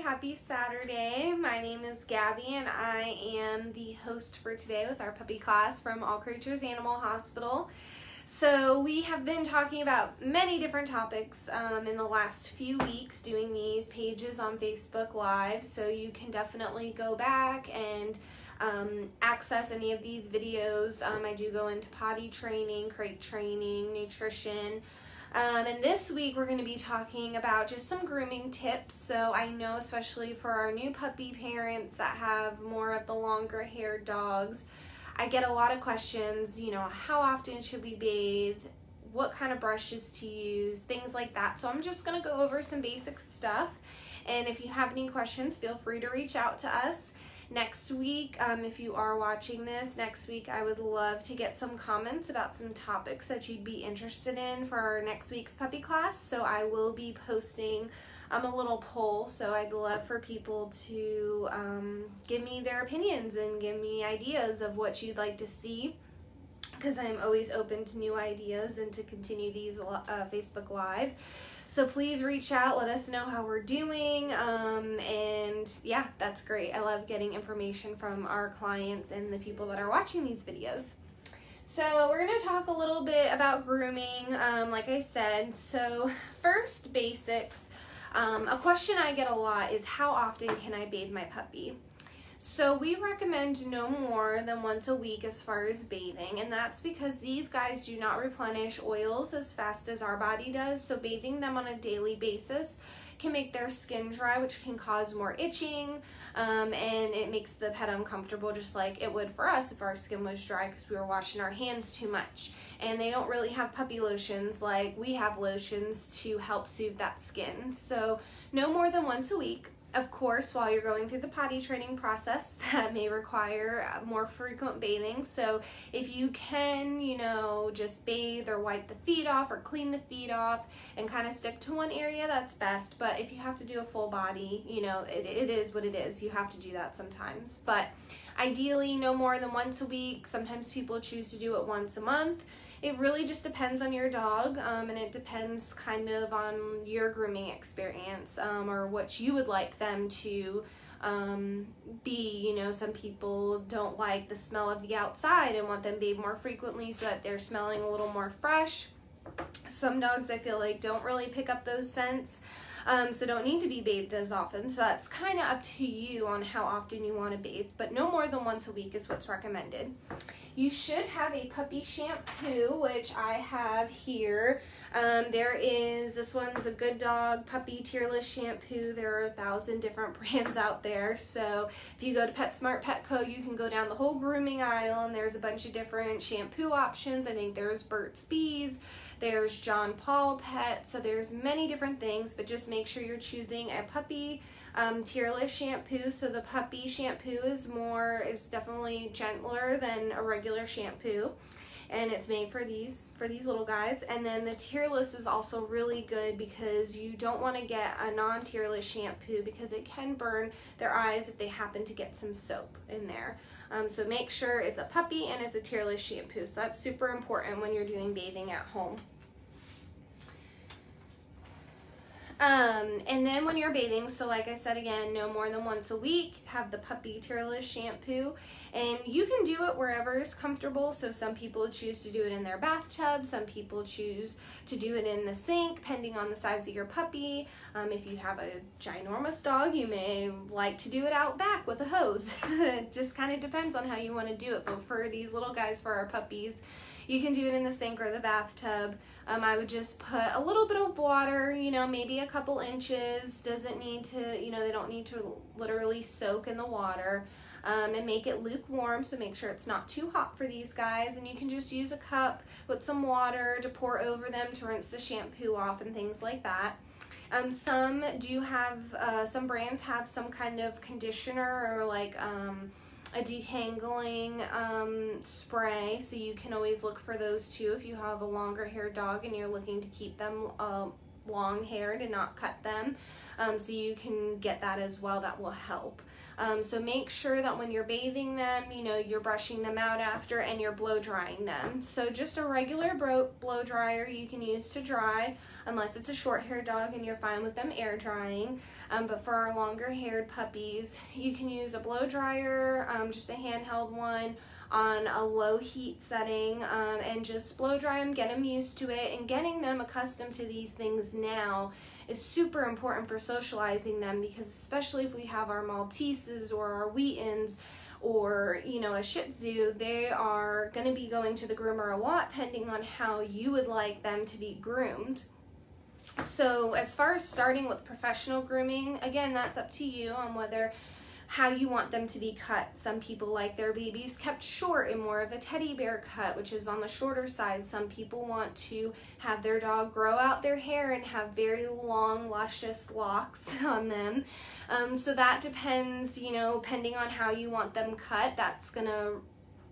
happy Saturday. My name is Gabby and I am the host for today with our puppy class from All Creatures Animal Hospital. So we have been talking about many different topics in the last few weeks, doing these pages on Facebook Live, so you can definitely go back and access any of these videos. I do go into potty training, crate training, nutrition. And this week we're going to be talking about just some grooming tips. So I know especially for our new puppy parents that have more of the longer haired dogs, I get a lot of questions, how often should we bathe, what kind of brushes to use, things like that. So I'm just going to go over some basic stuff. And if you have any questions, feel free to reach out to us. Next week, if you are watching this, next week I would love to get some comments about some topics that you'd be interested in for our next week's puppy class. So I will be posting a little poll, so I'd love for people to give me their opinions and give me ideas of what you'd like to see, because I'm always open to new ideas and to continue these Facebook Live. So please reach out, let us know how we're doing, and yeah, that's great. I love getting information from our clients and the people that are watching these videos. So we're going to talk a little bit about grooming, like I said. So first, basics. A question I get a lot is, how often can I bathe my puppy? So we recommend no more than once a week as far as bathing, and that's because these guys do not replenish oils as fast as our body does. So bathing them on a daily basis can make their skin dry, which can cause more itching, and it makes the pet uncomfortable, just like it would for us if our skin was dry because we were washing our hands too much. And they don't really have puppy lotions like we have lotions to help soothe that skin. So no more than once a week. Of course, while you're going through the potty training process, that may require more frequent bathing. So if you can, just bathe or wipe the feet off or clean the feet off and kind of stick to one area, that's best. But if you have to do a full body, it is what it is. You have to do that sometimes. But ideally, no more than once a week. Sometimes people choose to do it once a month. It really just depends on your dog, and it depends kind of on your grooming experience, or what you would like them to be. Some people don't like the smell of the outside and want them bathed more frequently so that they're smelling a little more fresh. Some dogs, I feel like, don't really pick up those scents, so don't need to be bathed as often. So that's kind of up to you on how often you want to bathe, but no more than once a week is what's recommended. You should have a puppy shampoo, which I have here. This one's a Good Dog Puppy Tearless Shampoo. There are 1,000 different brands out there. So if you go to PetSmart Petco, you can go down the whole grooming aisle, and there's a bunch of different shampoo options. I think there's Burt's Bees, there's John Paul Pet, so there's many different things, but just make sure you're choosing a puppy tearless shampoo. So the puppy shampoo is definitely gentler than a regular shampoo, and it's made for these little guys. And then the tearless is also really good because you don't want to get a non-tearless shampoo because it can burn their eyes if they happen to get some soap in there. So make sure it's a puppy and it's a tearless shampoo. So that's super important when you're doing bathing at home. And then when you're bathing, so like I said again, no more than once a week, have the puppy tearless shampoo, and you can do it wherever is comfortable. So some people choose to do it in their bathtub, some people choose to do it in the sink, depending on the size of your puppy. If you have a ginormous dog, you may like to do it out back with a hose. It just kind of depends on how you want to do it, but for these little guys, for our puppies, you can do it in the sink or the bathtub. I would just put a little bit of water, maybe a couple inches. Doesn't need to, they don't need to literally soak in the water, and make it lukewarm. So make sure it's not too hot for these guys. And you can just use a cup with some water to pour over them to rinse the shampoo off and things like that. Some brands have some kind of conditioner or like a detangling spray, so you can always look for those too if you have a longer haired dog and you're looking to keep them long hair to not cut them. So you can get that as well. That will help. So make sure that when you're bathing them, you know, you're brushing them out after and you're blow drying them. So just a regular blow dryer you can use to dry, unless it's a short haired dog and you're fine with them air drying. But for our longer haired puppies, you can use a blow dryer, just a handheld one, on a low heat setting, and just blow dry them, get them used to it, and getting them accustomed to these things now is super important for socializing them, because especially if we have our Malteses or our Wheatons or, you know, a Shih Tzu, they are going to be going to the groomer a lot depending on how you would like them to be groomed. So as far as starting with professional grooming, again, that's up to you on how you want them to be cut. Some people like their babies kept short and more of a teddy bear cut, which is on the shorter side. Some people want to have their dog grow out their hair and have very long, luscious locks on them. So that depends, you know, depending on how you want them cut, that's gonna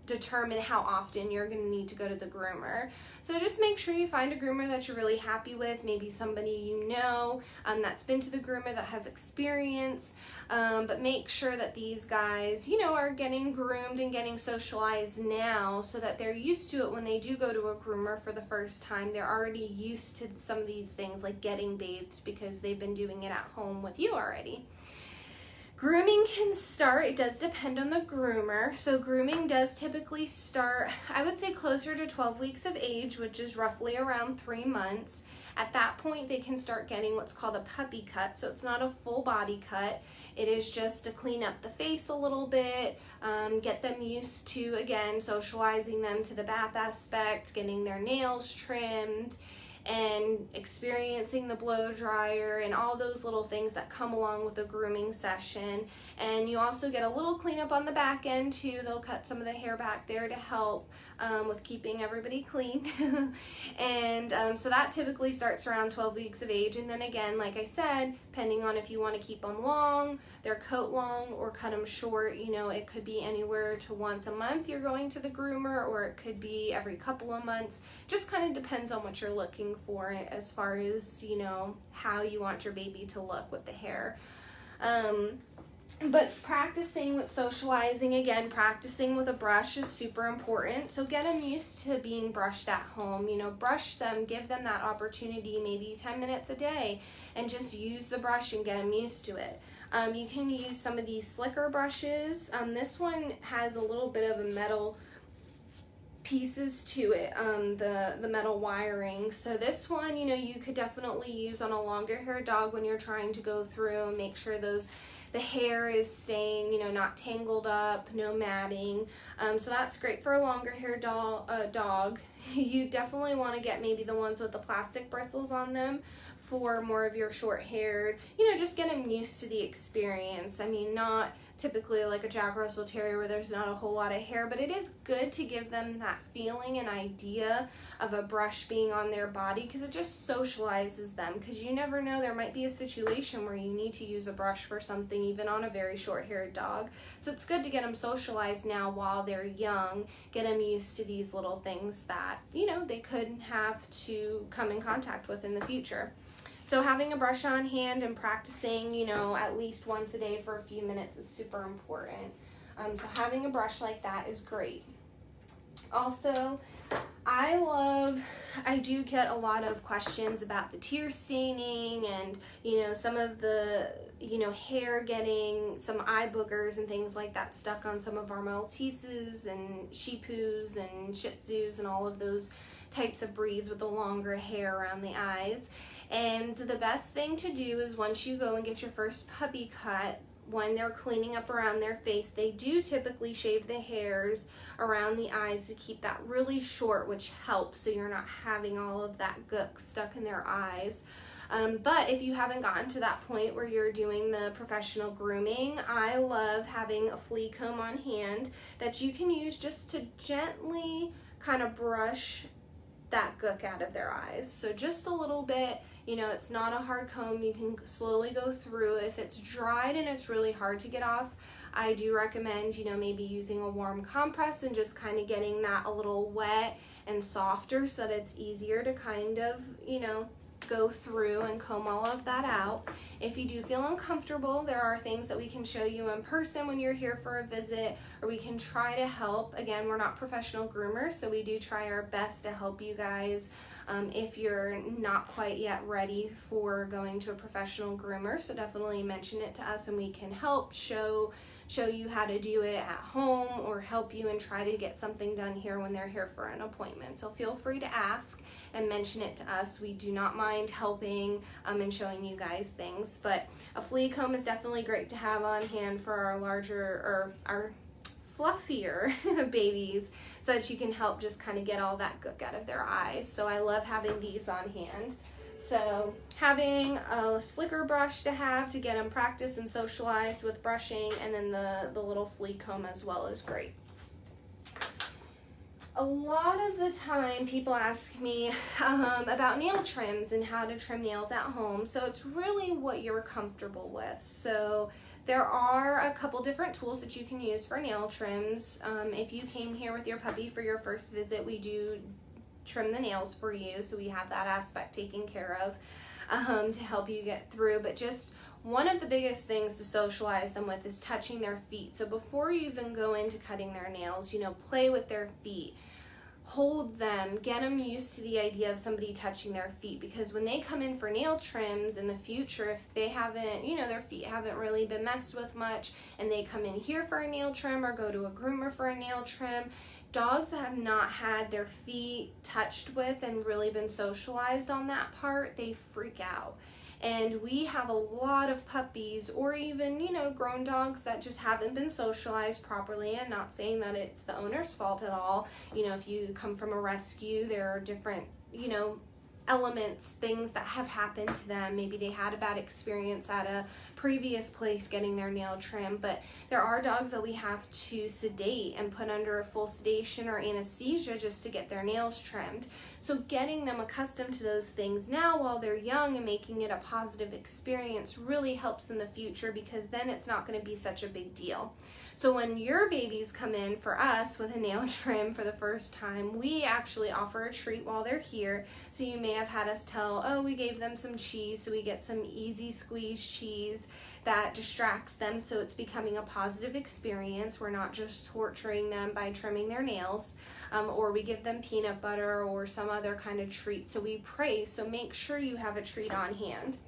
determine how often you're going to need to go to the groomer. So just make sure you find a groomer that you're really happy with, maybe somebody you know that's been to the groomer, that has experience, but make sure that these guys, you know, are getting groomed and getting socialized now so that they're used to it when they do go to a groomer for the first time. They're already used to some of these things like getting bathed because they've been doing it at home with you already. Grooming can start, it does depend on the groomer. So grooming does typically start, I would say, closer to 12 weeks of age, which is roughly around 3 months. At that point, they can start getting what's called a puppy cut. So it's not a full body cut. It is just to clean up the face a little bit, get them used to, again, socializing them to the bath aspect, getting their nails trimmed, and experiencing the blow dryer and all those little things that come along with a grooming session. And you also get a little cleanup on the back end too. They'll cut some of the hair back there to help with keeping everybody clean. And so that typically starts around 12 weeks of age. And then again, like I said, depending on if you want to keep them long, their coat long, or cut them short, you know, it could be anywhere to once a month you're going to the groomer, or it could be every couple of months. Just kind of depends on what you're looking for as far as, you know, how you want your baby to look with the hair. But practicing with socializing, again, practicing with a brush is super important. So get them used to being brushed at home. You know, brush them, give them that opportunity, maybe 10 minutes a day, and just use the brush and get them used to it. You can use some of these slicker brushes. This one has a little bit of a metal pieces to it, the metal wiring. So this one, you know, you could definitely use on a longer hair dog when you're trying to go through and make sure the hair is staying, you know, not tangled up, no matting. So that's great for a longer hair dog. You definitely want to get maybe the ones with the plastic bristles on them for more of your short haired, you know, just get them used to the experience. I mean, not typically like a Jack Russell Terrier where there's not a whole lot of hair, but it is good to give them that feeling and idea of a brush being on their body, because it just socializes them, because you never know, there might be a situation where you need to use a brush for something, even on a very short-haired dog. So it's good to get them socialized now while they're young, get them used to these little things that, you know, they could have to come in contact with in the future. So having a brush on hand and practicing, you know, at least once a day for a few minutes is super important. So having a brush like that is great. Also, I do get a lot of questions about the tear staining and, you know, some of the, you know, hair getting some eye boogers and things like that stuck on some of our Malteses and Shih Tzus and Shih Tzus and all of those types of breeds with the longer hair around the eyes. And the best thing to do is once you go and get your first puppy cut, when they're cleaning up around their face, they do typically shave the hairs around the eyes to keep that really short, which helps so you're not having all of that gook stuck in their eyes. But if you haven't gotten to that point where you're doing the professional grooming, I love having a flea comb on hand that you can use just to gently kind of brush that gook out of their eyes. So just a little bit, you know, it's not a hard comb, you can slowly go through. If it's dried and it's really hard to get off, I do recommend, you know, maybe using a warm compress and just kind of getting that a little wet and softer so that it's easier to kind of, you know, go through and comb all of that out. If you do feel uncomfortable, there are things that we can show you in person when you're here for a visit, or we can try to help. Again, we're not professional groomers, so we do try our best to help you guys if you're not quite yet ready for going to a professional groomer. So definitely mention it to us and we can help show you how to do it at home, or help you and try to get something done here when they're here for an appointment. So feel free to ask and mention it to us. We do not mind helping and showing you guys things, but a flea comb is definitely great to have on hand for our larger, or our fluffier babies, so that you can help just kind of get all that gook out of their eyes. So I love having these on hand. So having a slicker brush to have to get them practiced and socialized with brushing, and then the little flea comb as well is great. A lot of the time people ask me about nail trims and how to trim nails at home. So it's really what you're comfortable with. So there are a couple different tools that you can use for nail trims. If you came here with your puppy for your first visit, we do trim the nails for you, so we have that aspect taken care of to help you get through. But just one of the biggest things to socialize them with is touching their feet. So before you even go into cutting their nails, play with their feet. Hold them, get them used to the idea of somebody touching their feet, because when they come in for nail trims in the future, if they haven't, their feet haven't really been messed with much, and they come in here for a nail trim or go to a groomer for a nail trim, dogs that have not had their feet touched with and really been socialized on that part, they freak out. And we have a lot of puppies, or even, grown dogs that just haven't been socialized properly. And not saying that it's the owner's fault at all. If you come from a rescue, there are different, elements, things that have happened to them. Maybe they had a bad experience at a previous place getting their nail trimmed, but there are dogs that we have to sedate and put under a full sedation or anesthesia just to get their nails trimmed. So getting them accustomed to those things now while they're young and making it a positive experience really helps in the future, because then it's not going to be such a big deal. So when your babies come in for us with a nail trim for the first time, we actually offer a treat while they're here. So you may have had us tell, oh, we gave them some cheese, so we get some easy squeeze cheese that distracts them, so it's becoming a positive experience. We're not just torturing them by trimming their nails, or we give them peanut butter or some other kind of treat. So we praise, so make sure you have a treat on hand.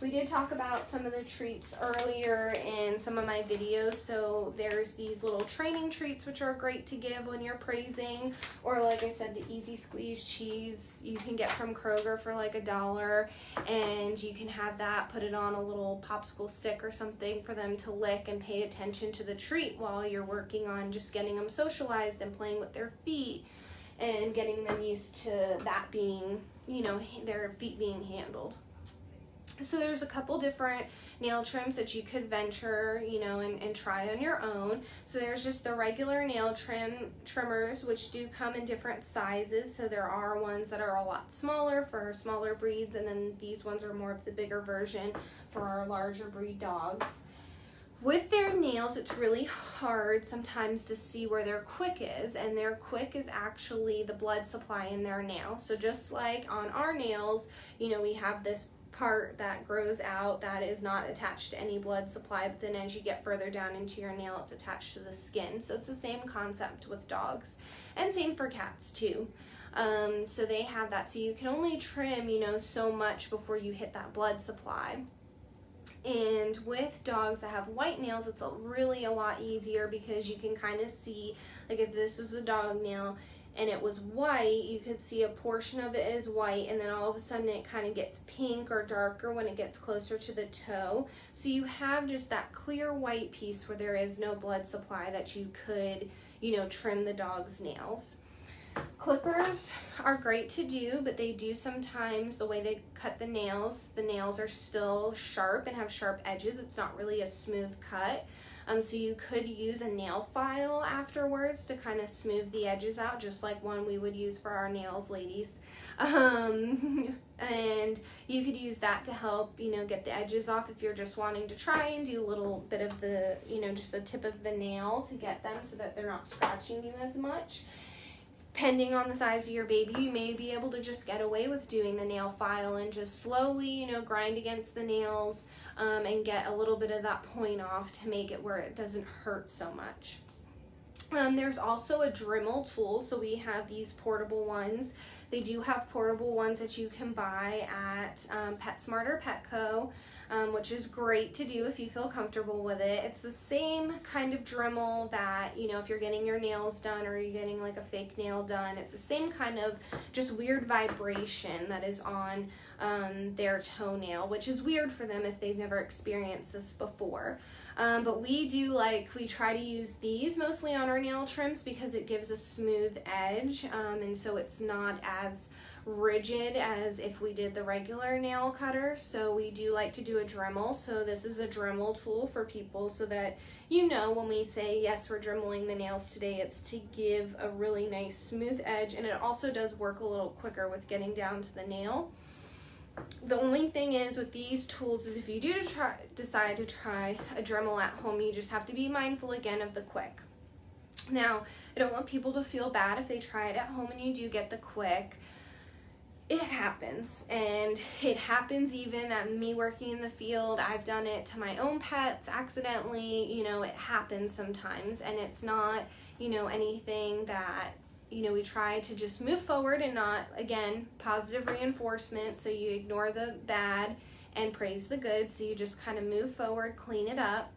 We did talk about some of the treats earlier in some of my videos. So there's these little training treats, which are great to give when you're praising, or like I said, the easy squeeze cheese you can get from Kroger for like $1, and you can have that, put it on a little popsicle stick or something for them to lick and pay attention to the treat while you're working on just getting them socialized and playing with their feet and getting them used to that being, their feet being handled. So there's a couple different nail trims that you could venture, and try on your own. So there's just the regular nail trimmers, which do come in different sizes. So there are ones that are a lot smaller for smaller breeds, and then these ones are more of the bigger version for our larger breed dogs. With their nails, it's really hard sometimes to see where their quick is, and their quick is actually the blood supply in their nail. So just like on our nails, we have this part that grows out that is not attached to any blood supply, but then as you get further down into your nail, it's attached to the skin. So it's the same concept with dogs, and same for cats too. So they have that, so you can only trim so much before you hit that blood supply. And with dogs that have white nails, it's really a lot easier, because you can kind of see, like if this was a dog nail and it was white, you could see a portion of it is white, and then all of a sudden it kind of gets pink or darker when it gets closer to the toe. So you have just that clear white piece where there is no blood supply that you could, trim the dog's nails. Clippers are great to do, but they do sometimes, the way they cut the nails are still sharp and have sharp edges. It's not really a smooth cut. So you could use a nail file afterwards to kind of smooth the edges out, just like one we would use for our nails, ladies. And you could use that to help, get the edges off if you're just wanting to try and do a little bit of the, just a tip of the nail to get them so that they're not scratching you as much. Depending on the size of your baby, you may be able to just get away with doing the nail file and just slowly, you know, grind against the nails and get a little bit of that point off to make it where it doesn't hurt so much. There's also a Dremel tool, so we have these portable ones. They do have portable ones that you can buy at PetSmart or Petco, which is great to do if you feel comfortable with it. It's the same kind of Dremel that, you know, if you're getting your nails done or you're getting like a fake nail done, it's the same kind of just weird vibration that is on their toenail, which is weird for them if they've never experienced this before. But we try to use these mostly on our nail trims because it gives a smooth edge, and so it's not as rigid as if we did the regular nail cutter. So we do like to do a Dremel. So this is a Dremel tool for people so that, you know, when we say, yes, we're dremeling the nails today, it's to give a really nice smooth edge, and it also does work a little quicker with getting down to the nail. The only thing is with these tools is if you do decide to try a Dremel at home, you just have to be mindful again of the quick. Now, I don't want people to feel bad if they try it at home and you do get the quick. It happens, and it happens even at me working in the field. I've done it to my own pets accidentally. You know, it happens sometimes, and it's not, you know, anything that, you know, we try to just move forward and not, again, positive reinforcement. So you ignore the bad and praise the good. So you just kind of move forward, clean it up.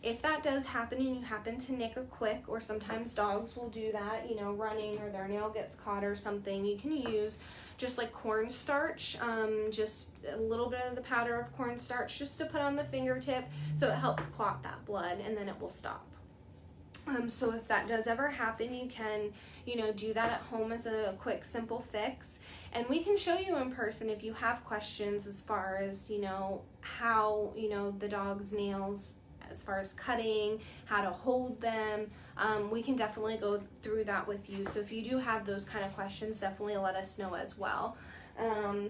If that does happen and you happen to nick a quick, or sometimes dogs will do that, you know, running or their nail gets caught or something, you can use just like cornstarch, just a little bit of the powder of cornstarch just to put on the fingertip so it helps clot that blood, and then it will stop. So if that does ever happen, you can, you know, do that at home as a quick, simple fix. And we can show you in person if you have questions as far as, you know, how, you know, the dog's nails, as far as cutting, how to hold them. We can definitely go through that with you. So if you do have those kind of questions, definitely let us know as well.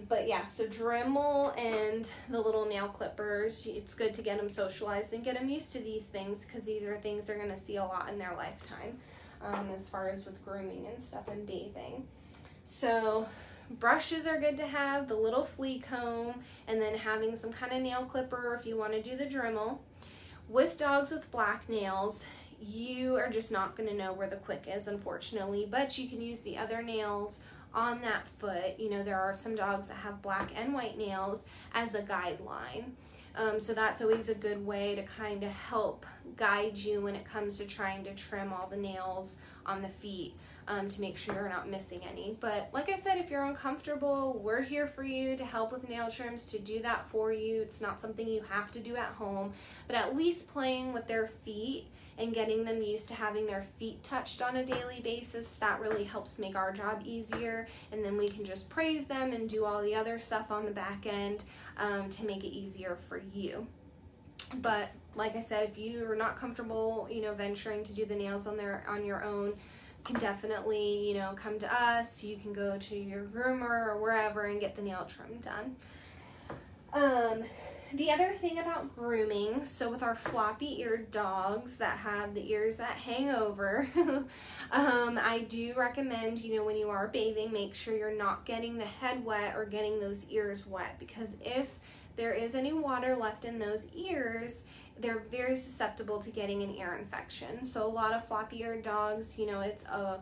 But yeah, so Dremel and the little nail clippers, it's good to get them socialized and get them used to these things, because these are things they're going to see a lot in their lifetime, as far as with grooming and stuff and bathing. So brushes are good to have, the little flea comb, and then having some kind of nail clipper if you want to do the Dremel. With dogs with black nails, you are just not going to know where the quick is, unfortunately, but you can use the other nails on that foot. You know, there are some dogs that have black and white nails as a guideline. So that's always a good way to kind of help guide you when it comes to trying to trim all the nails on the feet, to make sure you're not missing any. But like I said, if you're uncomfortable, we're here for you to help with nail trims, to do that for you. It's not something you have to do at home, but at least playing with their feet and getting them used to having their feet touched on a daily basis, that really helps make our job easier, and then we can just praise them and do all the other stuff on the back end to make it easier for you. But like I said, if you're not comfortable, you know, venturing to do the nails on your own, can definitely, you know, come to us. You can go to your groomer or wherever and get the nail trim done. The other thing about grooming, so with our floppy-eared dogs that have the ears that hang over, I do recommend, you know, when you are bathing, make sure you're not getting the head wet or getting those ears wet, because if there is any water left in those ears, they're very susceptible to getting an ear infection. So a lot of floppy-eared dogs, you know, it's a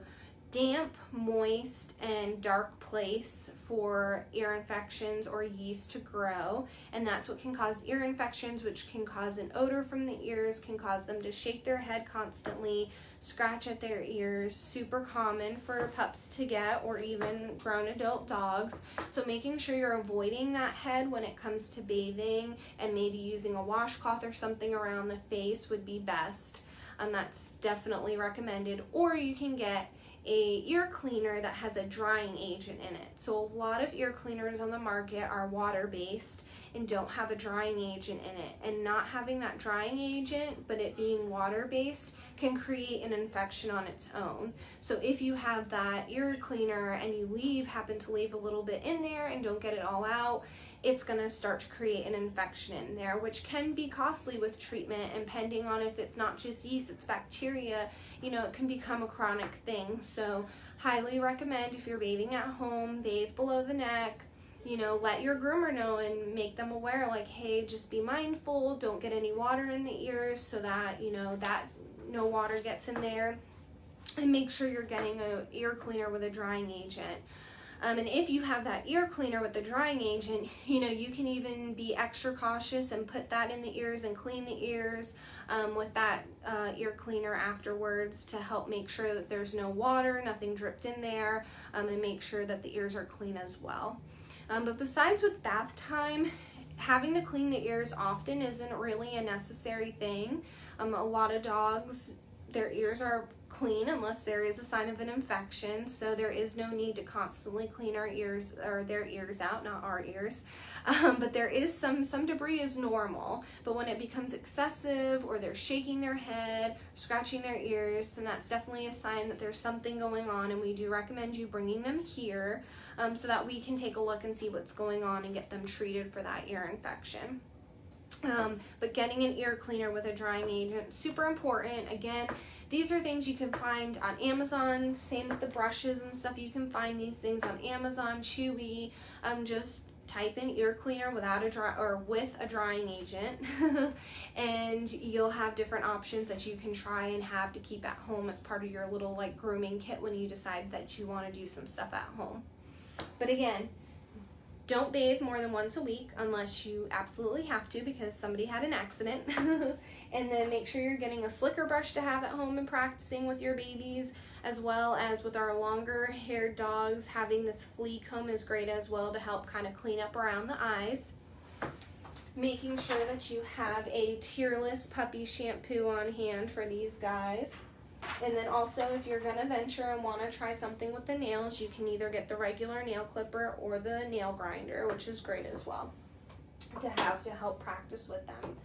damp, moist, and dark place for ear infections or yeast to grow, and that's what can cause ear infections, which can cause an odor from the ears, can cause them to shake their head constantly, scratch at their ears. Super common for pups to get, or even grown adult dogs. So making sure you're avoiding that head when it comes to bathing, and maybe using a washcloth or something around the face would be best. That's definitely recommended. Or you can get a ear cleaner that has a drying agent in it. So a lot of ear cleaners on the market are water-based, and don't have a drying agent in it. And not having that drying agent, but it being water-based, can create an infection on its own. So if you have that ear cleaner and you happen to leave a little bit in there and don't get it all out, it's going to start to create an infection in there, which can be costly with treatment, and depending on if it's not just yeast, it's bacteria, you know, it can become a chronic thing. So highly recommend, if you're bathing at home, bathe below the neck. You know, let your groomer know and make them aware, like, hey, just be mindful, don't get any water in the ears, so that, you know, that no water gets in there. And make sure you're getting an ear cleaner with a drying agent. And if you have that ear cleaner with the drying agent, you know, you can even be extra cautious and put that in the ears and clean the ears with that ear cleaner afterwards, to help make sure that there's no water, nothing dripped in there, and make sure that the ears are clean as well. But besides with bath time, having to clean the ears often isn't really a necessary thing. A lot of dogs, their ears are clean unless there is a sign of an infection, so there is no need to constantly clean our ears, or their ears out, not our ears. But there is some debris is normal, but when it becomes excessive, or they're shaking their head, scratching their ears, then that's definitely a sign that there's something going on, and we do recommend you bringing them here so that we can take a look and see what's going on and get them treated for that ear infection. But getting an ear cleaner with a drying agent, super important. Again, these are things you can find on Amazon. Same with the brushes and stuff. You can find these things on Amazon, Chewy. Just type in ear cleaner without a with a drying agent, and you'll have different options that you can try and have to keep at home as part of your little like grooming kit when you decide that you want to do some stuff at home. But again, don't bathe more than once a week unless you absolutely have to because somebody had an accident. And then make sure you're getting a slicker brush to have at home and practicing with your babies, as well as with our longer haired dogs, having this flea comb is great as well to help kind of clean up around the eyes. Making sure that you have a tearless puppy shampoo on hand for these guys. And then also, if you're going to venture and want to try something with the nails, you can either get the regular nail clipper or the nail grinder, which is great as well to have to help practice with them.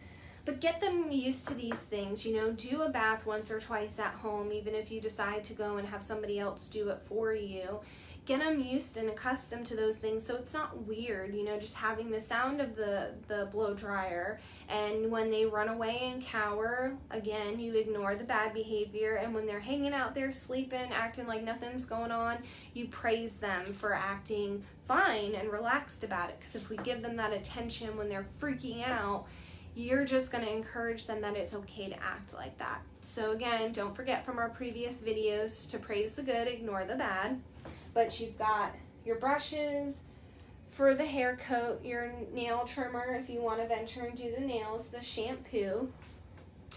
But get them used to these things, you know, do a bath once or twice at home, even if you decide to go and have somebody else do it for you. Get them used and accustomed to those things so it's not weird, you know, just having the sound of the blow dryer. And when they run away and cower, again, you ignore the bad behavior. And when they're hanging out there sleeping, acting like nothing's going on, you praise them for acting fine and relaxed about it. Because if we give them that attention when they're freaking out, you're just going to encourage them that it's okay to act like that. So again, don't forget from our previous videos to praise the good, ignore the bad. But you've got your brushes for the hair coat, your nail trimmer if you want to venture and do the nails, the shampoo.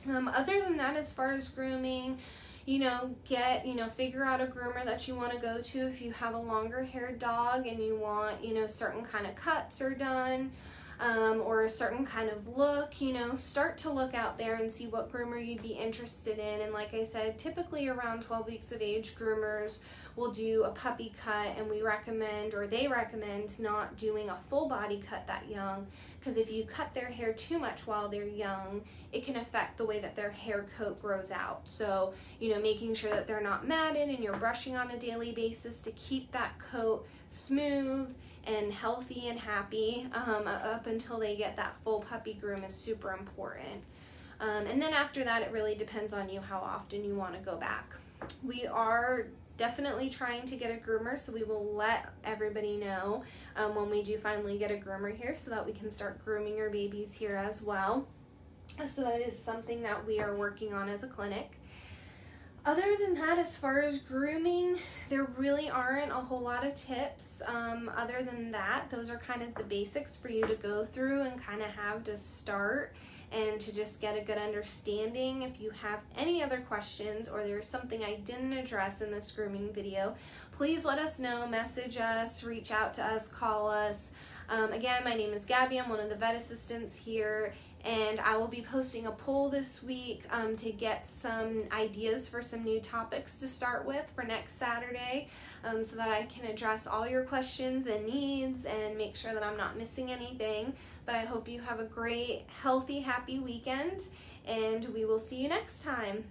Other than that, as far as grooming, you know, figure out a groomer that you want to go to if you have a longer haired dog and you want, you know, certain kind of cuts are done. Or a certain kind of look, you know, start to look out there and see what groomer you'd be interested in. And like I said, typically around 12 weeks of age, groomers will do a puppy cut, and we recommend, or they recommend, not doing a full body cut that young, because if you cut their hair too much while they're young, it can affect the way that their hair coat grows out. So, you know, making sure that they're not matted and you're brushing on a daily basis to keep that coat smooth and healthy and happy up until they get that full puppy groom is super important. And then after that, it really depends on you how often you want to go back. We are definitely trying to get a groomer, so we will let everybody know when we do finally get a groomer here so that we can start grooming your babies here as well. So that is something that we are working on as a clinic. Other than that, as far as grooming, there really aren't a whole lot of tips. Other than that, those are kind of the basics for you to go through and kind of have to start and to just get a good understanding. If you have any other questions or there's something I didn't address in this grooming video, please let us know, message us, reach out to us, call us. Again, my name is Gabby. I'm one of the vet assistants here. And I will be posting a poll this week to get some ideas for some new topics to start with for next Saturday, so that I can address all your questions and needs and make sure that I'm not missing anything. But I hope you have a great, healthy, happy weekend, and we will see you next time.